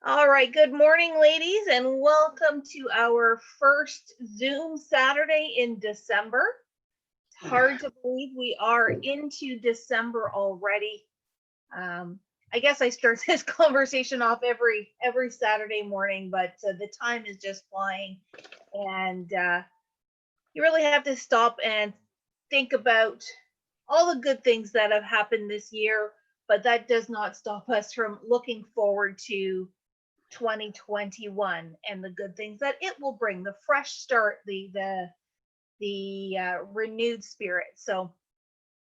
All right, good morning, ladies, and welcome to our first Zoom Saturday in December. It's hard to believe we are into December already. I guess I start this conversation off every Saturday morning, but the time is just flying, and you really have to stop and think about all the good things that have happened this year. But that does not stop us from looking forward to 2021 and the good things that it will bring, the fresh start, the renewed spirit. So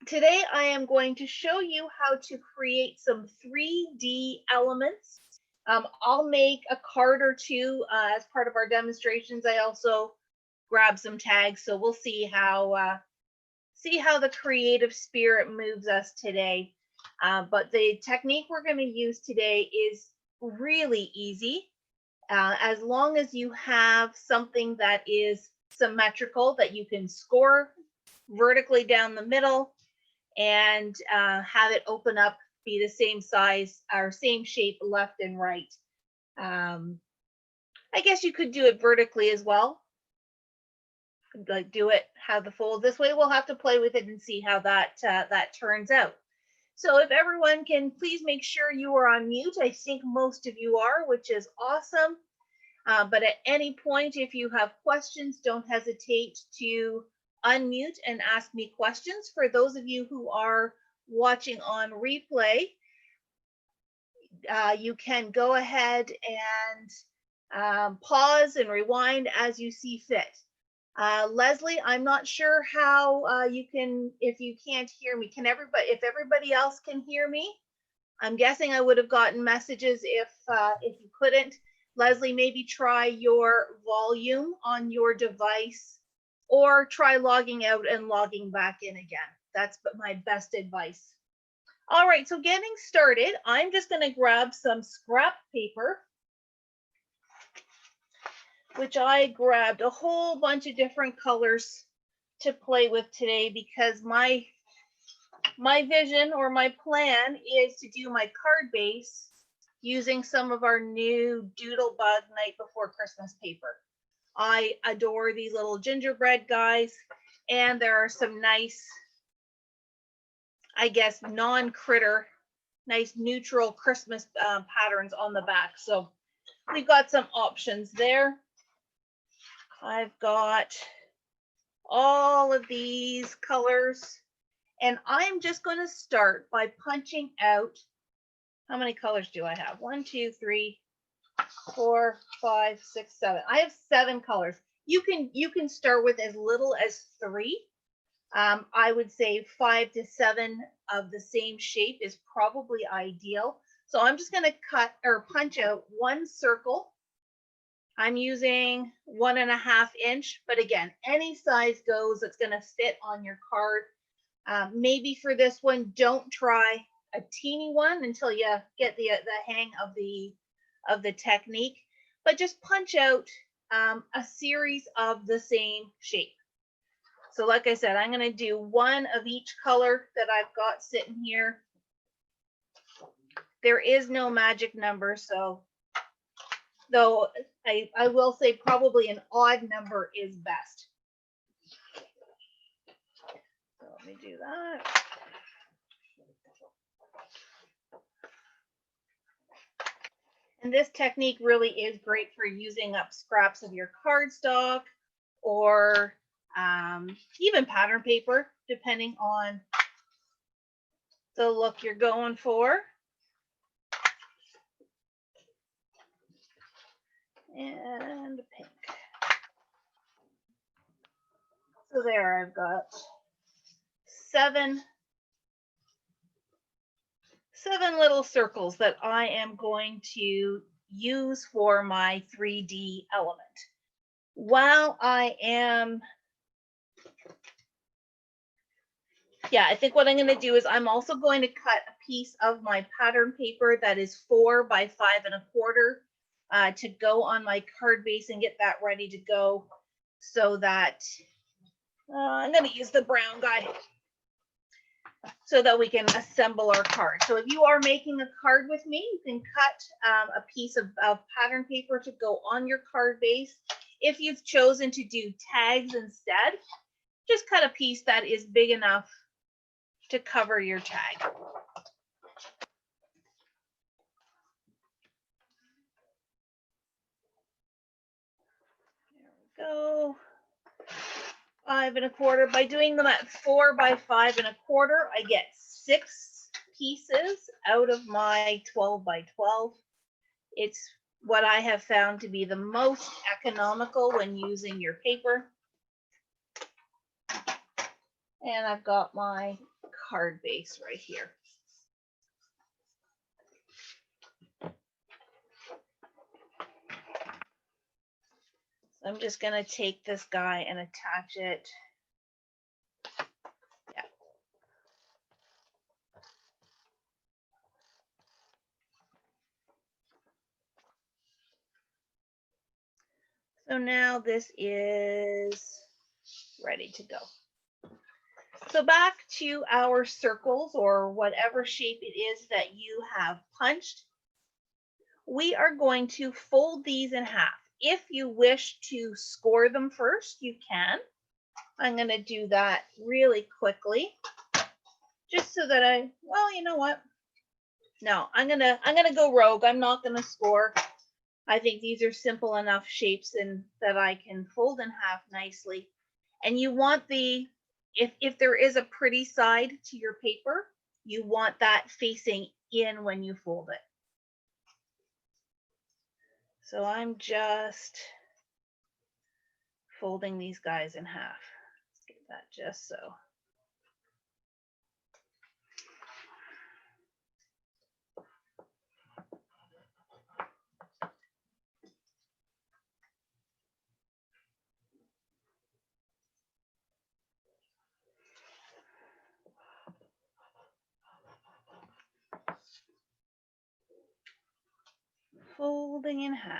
today I am going to show you how to create some 3D elements. I'll make a card or two as part of our demonstrations. I also grab some tags, so we'll see how the creative spirit moves us today. But the technique we're going to use today is really easy. As long as you have something that is symmetrical, that you can score vertically down the middle and have it open up, be the same size or same shape left and right. I guess you could do it vertically as well. Like do it, have the fold this way. We'll have to play with it and see how that turns out. So if everyone can please make sure you are on mute. I think most of you are, which is awesome. But at any point, if you have questions, don't hesitate to unmute and ask me questions. For those of you who are watching on replay, you can go ahead and pause and rewind as you see fit. Leslie, I'm not sure how you can, if you can't hear me, if everybody else can hear me? I'm guessing I would have gotten messages if you couldn't. Leslie, maybe try your volume on your device or try logging out and logging back in again. That's my best advice. All right, so getting started, I'm just going to grab some scrap paper, which I grabbed a whole bunch of different colors to play with today because my vision or my plan is to do my card base using some of our new Doodlebug Night Before Christmas paper. I adore these little gingerbread guys, and there are some nice, I guess, non-critter, nice neutral Christmas patterns on the back. So we've got some options there. I've got all of these colors, and I'm just going to start by punching out. How many colors do I have? 1, 2, 3, 4, 5, 6, 7. I have 7 colors. You can start with as little as 3. I would say 5 to 7 of the same shape is probably ideal. So I'm just going to cut or punch out one circle. I'm using 1.5 inch, but again, any size goes that's going to fit on your card. Maybe for this one, don't try a teeny one until you get the hang of the technique, but just punch out a series of the same shape. So like I said, I'm going to do one of each color that I've got sitting here. There is no magic number, so though I will say probably an odd number is best. So let me do that. And this technique really is great for using up scraps of your cardstock or even pattern paper, depending on the look you're going for. And pink. So there, I've got seven little circles that I am going to use for my 3D element. While I am, I think what I'm going to do is I'm also going to cut a piece of my pattern paper that is 4 by 5.25 to go on my card base and get that ready to go, so that I'm going to use the brown guy. so that we can assemble our card. So if you are making a card with me, you can cut a piece of pattern paper to go on your card base. If you've chosen to do tags instead, just cut a piece that is big enough to cover your tag. There we go. 5 1/4. By doing them at 4 by 5 1/4, I get 6 pieces out of my 12 by 12. It's what I have found to be the most economical when using your paper. And I've got my card base right here. So I'm just going to take this guy and attach it. Yeah. So now this is ready to go. So back to our circles, or whatever shape it is that you have punched. We are going to fold these in half. If you wish to score them first, you can. I'm going to do that really quickly, just so that well, you know what? No, I'm going to go rogue. I'm not going to score. I think these are simple enough shapes and that I can fold in half nicely. And you want if there is a pretty side to your paper, you want that facing in when you fold it. So I'm just folding these guys in half. Let's get that just so. Folding in half.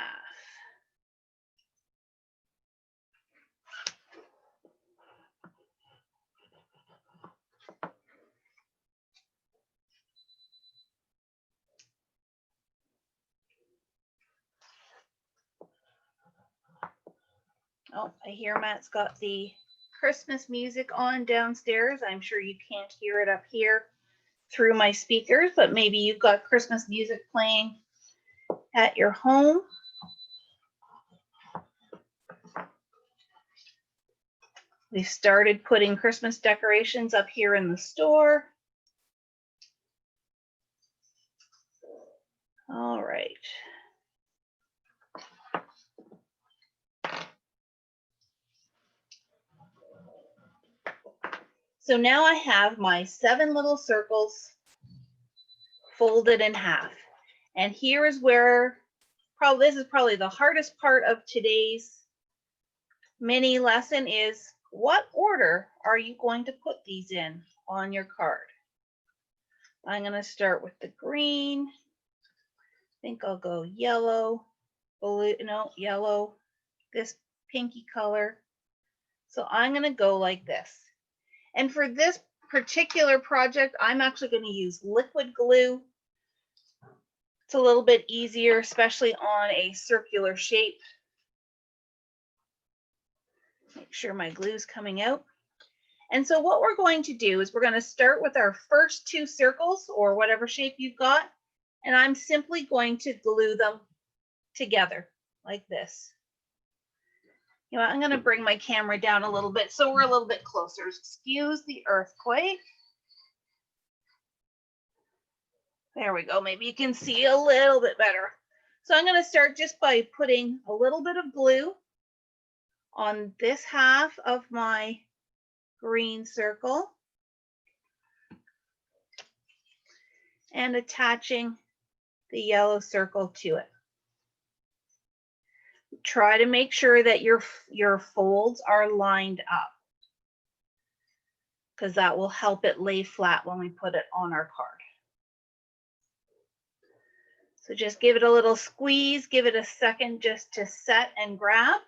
Oh, I hear Matt's got the Christmas music on downstairs. I'm sure you can't hear it up here through my speakers, but maybe you've got Christmas music playing at your home. We started putting Christmas decorations up here in the store. All right. So now I have my 7 little circles folded in half. And here is where this is probably the hardest part of today's mini lesson is, what order are you going to put these in on your card? I'm going to start with the green. I think I'll go yellow, blue, no, yellow, this pinky color. So I'm going to go like this. And for this particular project, I'm actually going to use liquid glue. It's a little bit easier, especially on a circular shape. Make sure my glue is coming out. And so what we're going to do is we're going to start with our first 2 circles, or whatever shape you've got, and I'm simply going to glue them together like this. You know, I'm going to bring my camera down a little bit so we're a little bit closer. Excuse the earthquake. There we go. Maybe you can see a little bit better. So I'm going to start just by putting a little bit of glue on this half of my green circle and attaching the yellow circle to it. Try to make sure that your folds are lined up, because that will help it lay flat when we put it on our card. So just give it a little squeeze, give it a second just to set and grab,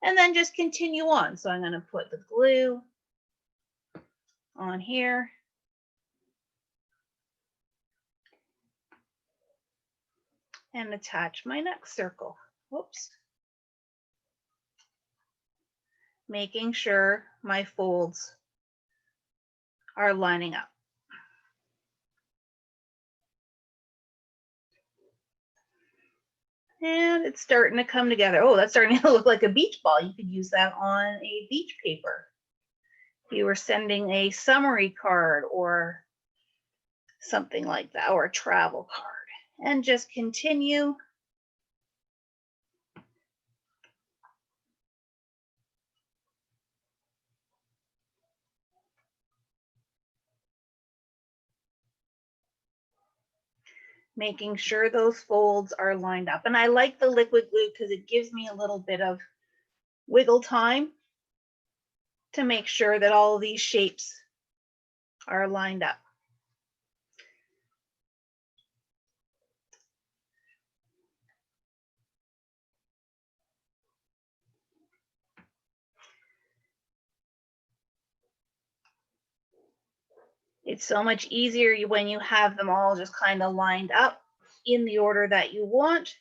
and then just continue on. So I'm going to put the glue on here, and attach my next circle. Whoops. Making sure my folds are lining up. And it's starting to come together. Oh, that's starting to look like a beach ball. You could use that on a beach paper. If you were sending a summary card or something like that, or a travel card. And just continue. Making sure those folds are lined up. And I like the liquid glue because it gives me a little bit of wiggle time to make sure that all of these shapes are lined up. It's so much easier when you have them all just kind of lined up in the order that you want,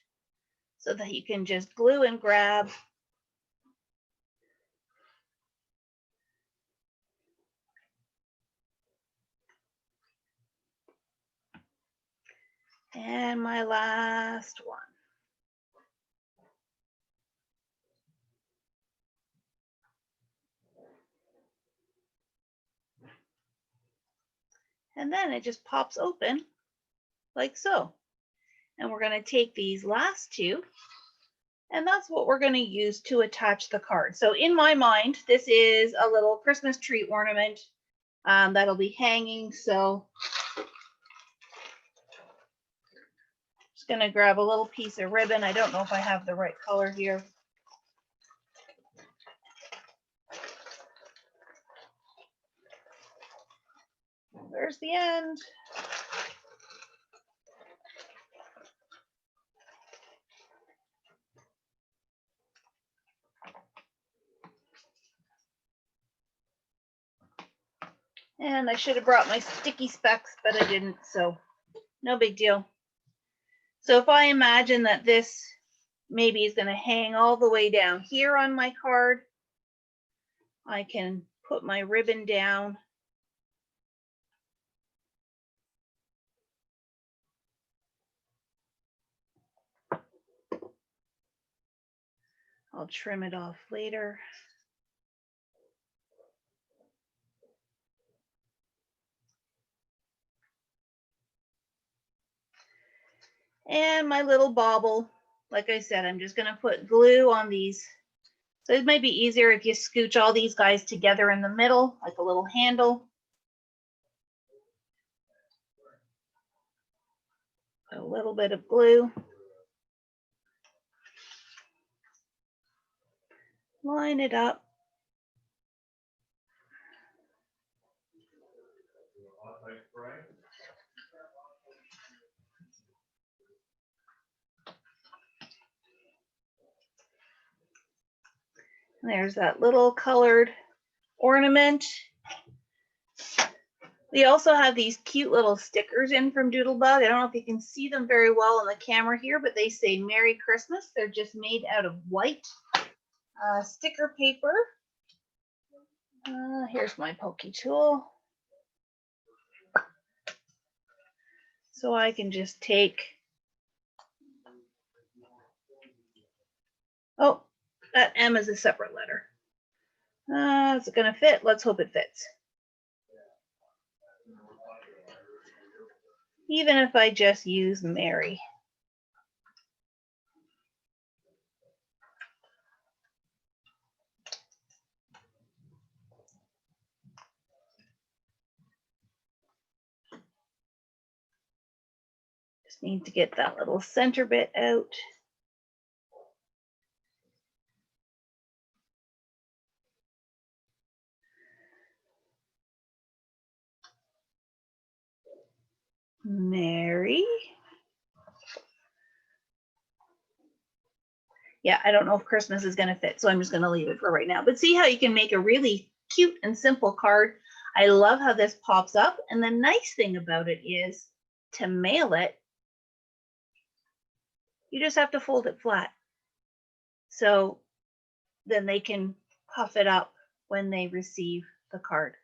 so that you can just glue and grab. And my last one. And then it just pops open like so. And we're going to take these last two, and that's what we're going to use to attach the card. So in my mind, this is a little Christmas tree ornament that'll be hanging. So just going to grab a little piece of ribbon. I don't know if I have the right color here. There's the end. And I should have brought my sticky specs, but I didn't, so no big deal. So if I imagine that this maybe is going to hang all the way down here on my card, I can put my ribbon down. I'll trim it off later. And my little bauble, like I said, I'm just going to put glue on these. So it might be easier if you scooch all these guys together in the middle, like a little handle. A little bit of glue. Line it up. There's that little colored ornament. We also have these cute little stickers in from Doodlebug. I don't know if you can see them very well on the camera here, but they say Merry Christmas. They're just made out of white sticker paper. Here's my pokey tool. So I can just take, oh, that M is a separate letter. Is it going to fit? Let's hope it fits. Even if I just use Mary. Just need to get that little center bit out. Mary. Yeah, I don't know if Christmas is going to fit, so I'm just going to leave it for right now. But see how you can make a really cute and simple card. I love how this pops up. And the nice thing about it is to mail it, You just have to fold it flat. So then they can puff it up when they receive the card.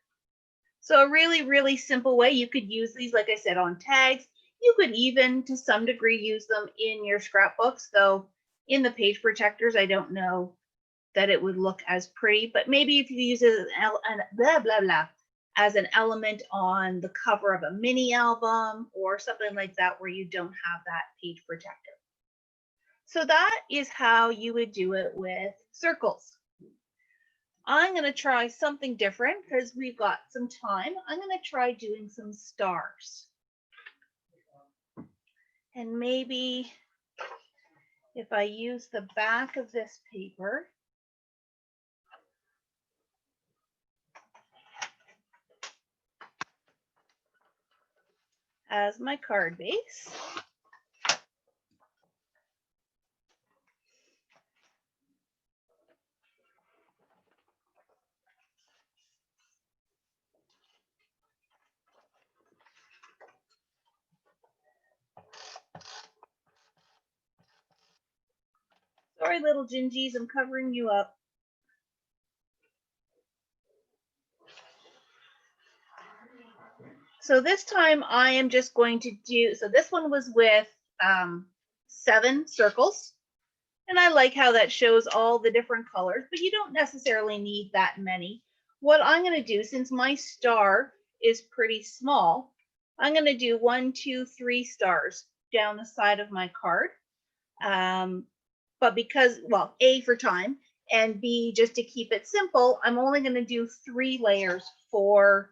So a really, really simple way. You could use these, like I said, on tags. You could even, to some degree, use them in your scrapbooks, though in the page protectors, I don't know that it would look as pretty, but maybe if you use it as an element on the cover of a mini album or something like that where you don't have that page protector. So that is how you would do it with circles. I'm going to try something different because we've got some time. I'm going to try doing some stars. And maybe if I use the back of this paper, as my card base. Sorry, little Gingies, I'm covering you up. So this time I am just going to do, so this one was with 7 circles. And I like how that shows all the different colors, but you don't necessarily need that many. What I'm going to do, since my star is pretty small, I'm going to do 1, 2, 3 stars down the side of my card. But because, well, A, for time, and B, just to keep it simple, I'm only going to do 3 layers for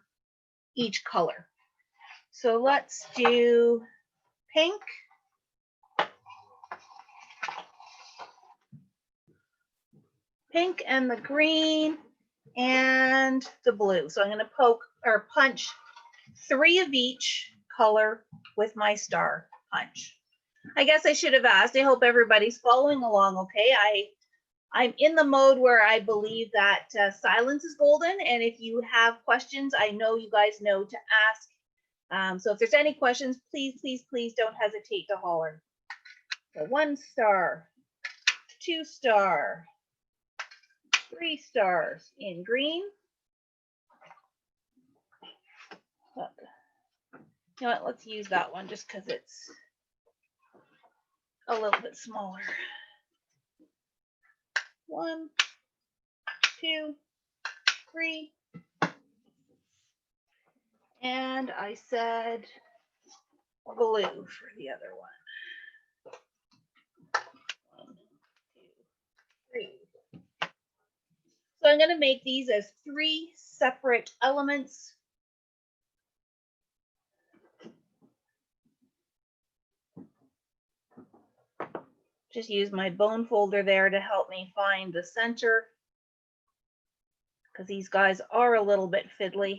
each color. So let's do pink, and the green and the blue. So I'm going to poke or punch 3 of each color with my star punch. I guess I should have asked. I hope everybody's following along okay. I'm in the mode where I believe that silence is golden. And if you have questions, I know you guys know to ask. So if there's any questions, please, please, please don't hesitate to holler. So 1 star, 2 star, 3 stars in green. You know what? Let's use that one just because it's a little bit smaller. 1, 2, 3. And I said blue for the other one. 1, 2, 3. So I'm going to make these as 3 separate elements. Just use my bone folder there to help me find the center, because these guys are a little bit fiddly.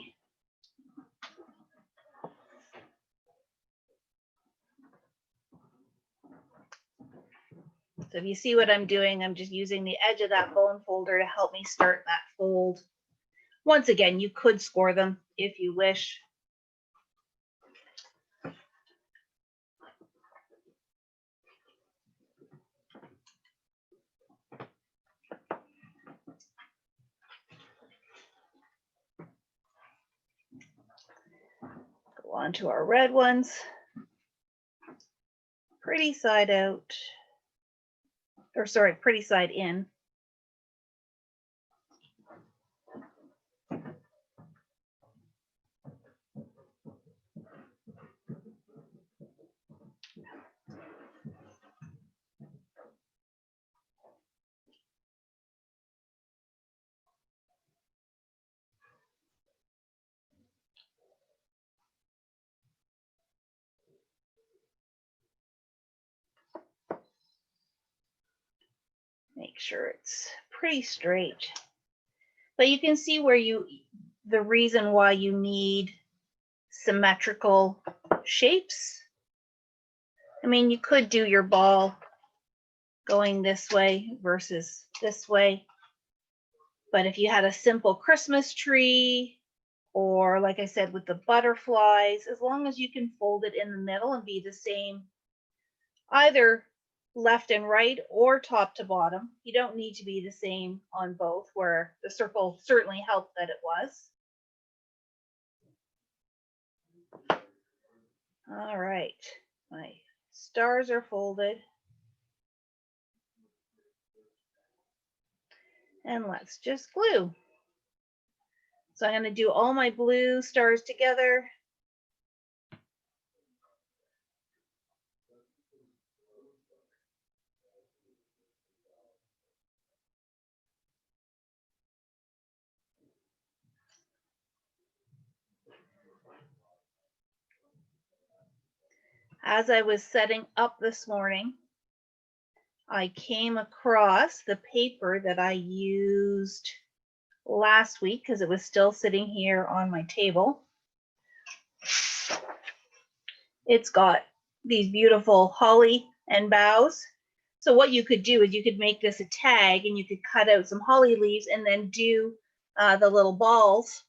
So if you see what I'm doing, I'm just using the edge of that bone folder to help me start that fold. Once again, you could score them if you wish. Go on to our red ones. Pretty side out, or sorry, pretty side in. Make sure it's pretty straight. But you can see where the reason why you need symmetrical shapes. I mean, you could do your ball going this way versus this way. But if you had a simple Christmas tree, or like I said, with the butterflies, as long as you can fold it in the middle and be the same, either left and right or top to bottom. You don't need to be the same on both, where the circle certainly helped that it was. All right, my stars are folded. And let's just glue. So I'm going to do all my blue stars together. As I was setting up this morning, I came across the paper that I used last week because it was still sitting here on my table. It's got these beautiful holly and boughs. So what you could do is you could make this a tag and you could cut out some holly leaves and then do the little balls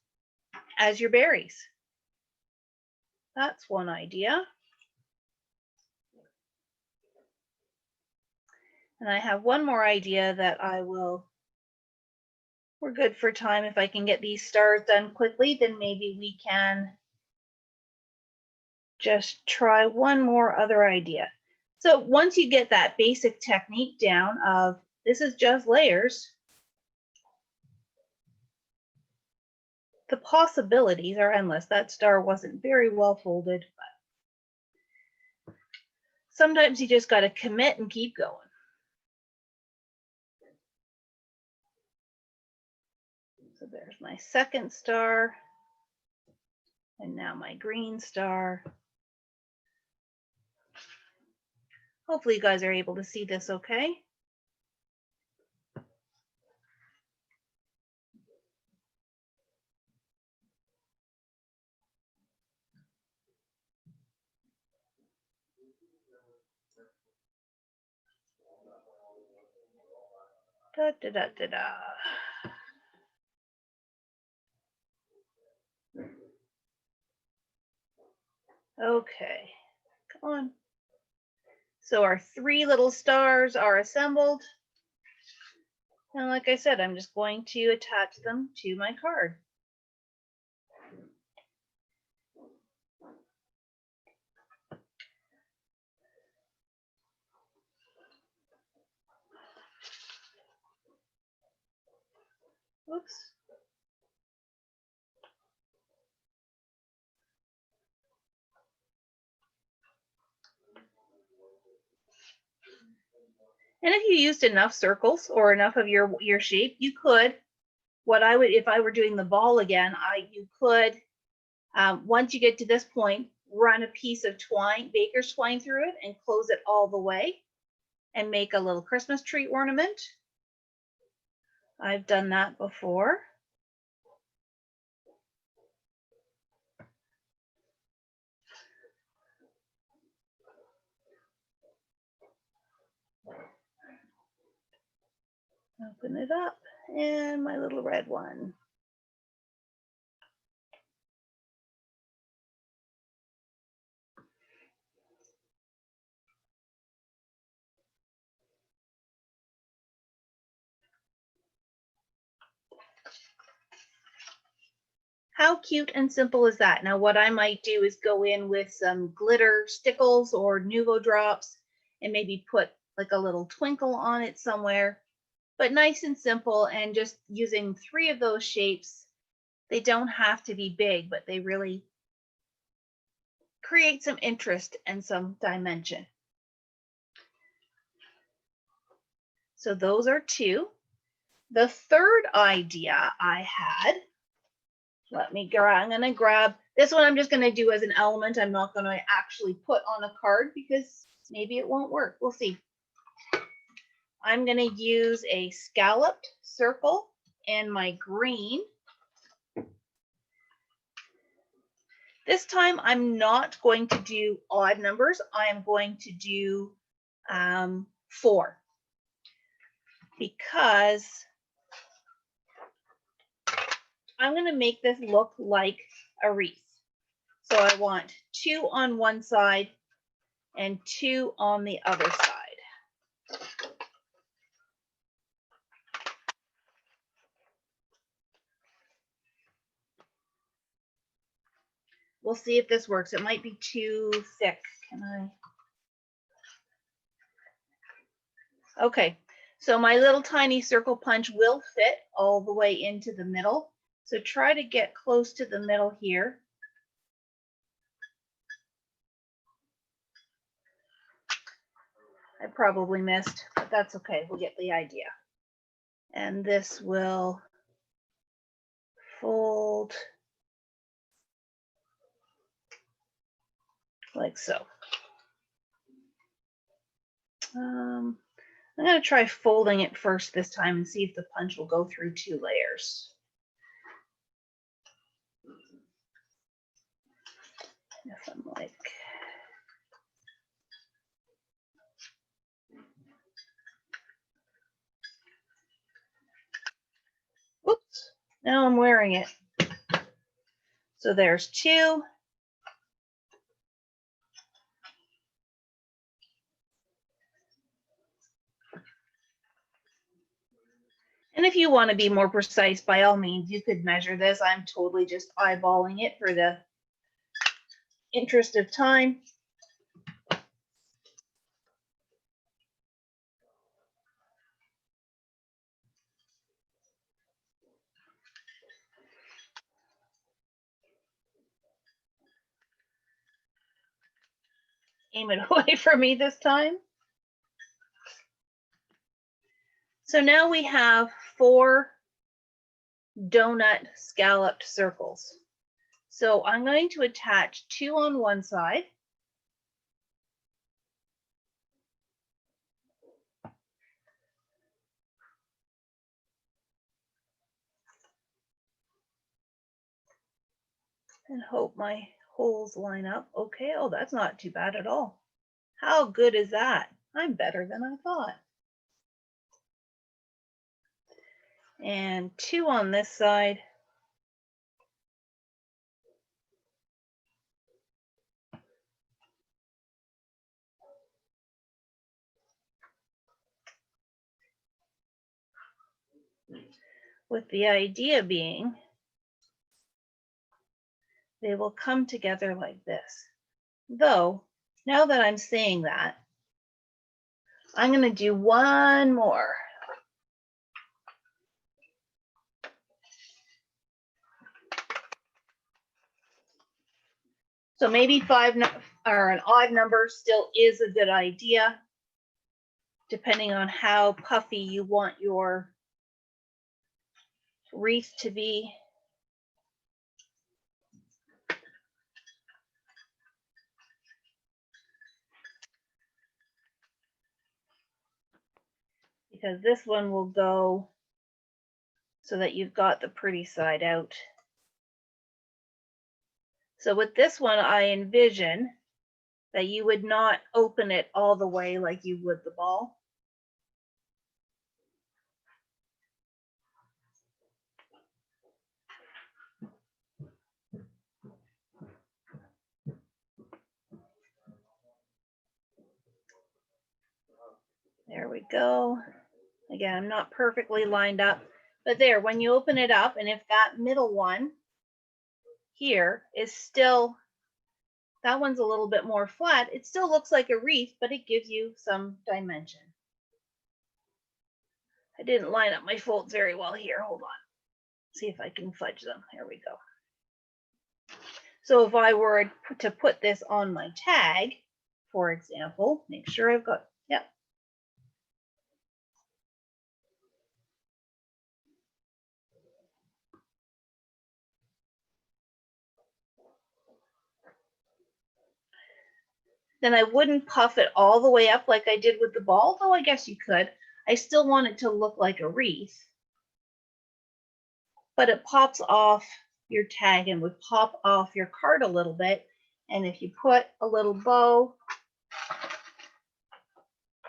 as your berries. That's one idea. And I have one more idea that we're good for time. If I can get these stars done quickly, then maybe we can just try one more other idea. So once you get that basic technique down of this is just layers, the possibilities are endless. That star wasn't very well folded, but sometimes you just got to commit and keep going. So there's my second star, and now my green star. Hopefully you guys are able to see this okay. Da, da, da, da, da. Okay, come on. So our three little stars are assembled. And like I said, I'm just going to attach them to my card. Oops. And if you used enough circles or enough of your shape, you could, what I would, if I were doing the ball again, you could, once you get to this point, run a piece of twine, baker's twine through it and close it all the way and make a little Christmas tree ornament. I've done that before. Open it up, and my little red one. How cute and simple is that? Now what I might do is go in with some glitter stickles or Nuvo drops and maybe put like a little twinkle on it somewhere, but nice and simple, and just using three of those shapes. They don't have to be big, but they really create some interest and some dimension. So those are two. The third idea I had, I'm going to grab this one. I'm just going to do as an element. I'm not going to actually put on a card because maybe it won't work. We'll see. I'm going to use a scalloped circle and my green. This time I'm not going to do odd numbers. I'm going to do 4 because I'm going to make this look like a wreath. So I want 2 on one side and 2 on the other side. We'll see if this works. It might be too thick. Can I? Okay, so my little tiny circle punch will fit all the way into the middle. So try to get close to the middle here. I probably missed, but that's okay. We'll get the idea. And this will fold like so. I'm going to try folding it first this time and see if the punch will go through 2 layers. If I'm like, whoops, now I'm wearing it. So there's 2. And if you want to be more precise, by all means, you could measure this. I'm totally just eyeballing it for the interest of time. Aim it away from me this time. So now we have 4 donut scalloped circles. So I'm going to attach 2 on one side. And hope my holes line up. Okay, oh, that's not too bad at all. How good is that? I'm better than I thought. And 2 on this side. With the idea being they will come together like this. Though, now that I'm saying that, I'm going to do one more. So maybe 5 or an odd number still is a good idea, depending on how puffy you want your wreath to be. Because this one will go so that you've got the pretty side out. So with this one, I envision that you would not open it all the way like you would the ball. There we go. Again, I'm not perfectly lined up, but there, when you open it up, and if that middle one here is still, that one's a little bit more flat, it still looks like a wreath, but it gives you some dimension. I didn't line up my folds very well here. Hold on. See if I can fudge them. There we go. So if I were to put this on my tag, for example, make sure I've got, yep. Then I wouldn't puff it all the way up like I did with the ball, though I guess you could. I still want it to look like a wreath, but it pops off your tag and would pop off your card a little bit. And if you put a little bow,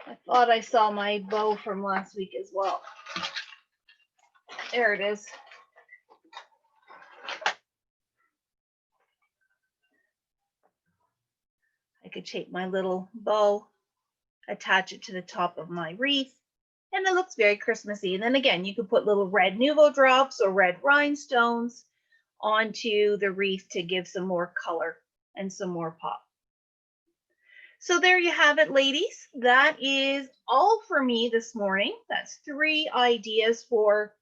I thought I saw my bow from last week as well. There it is. I could take my little bow, attach it to the top of my wreath, and it looks very Christmassy. And then again, you could put little red Nuvo drops or red rhinestones onto the wreath to give some more color and some more pop. So there you have it, ladies. That is all for me this morning. That's 3 ideas for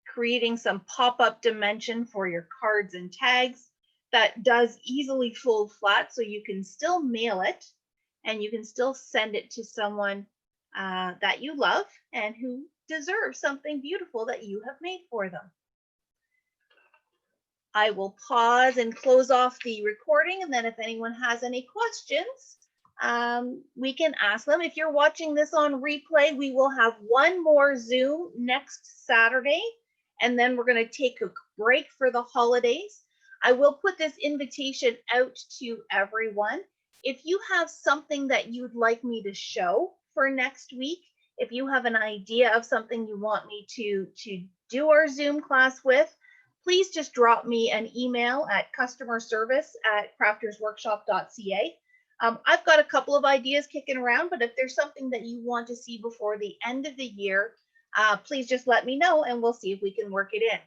creating some pop-up dimension for your cards and tags that does easily fold flat, so you can still mail it and you can still send it to someone that you love and who deserves something beautiful that you have made for them. I will pause and close off the recording, and then if anyone has any questions, we can ask them. If you're watching this on replay, we will have one more Zoom next Saturday, and then we're going to take a break for the holidays. I will put this invitation out to everyone. If you have something that you'd like me to show for next week, if you have an idea of something you want me to do our Zoom class with, please just drop me an email at customerservice@craftersworkshop.ca. I've got a couple of ideas kicking around, but if there's something that you want to see before the end of the year, please just let me know and we'll see if we can work it in.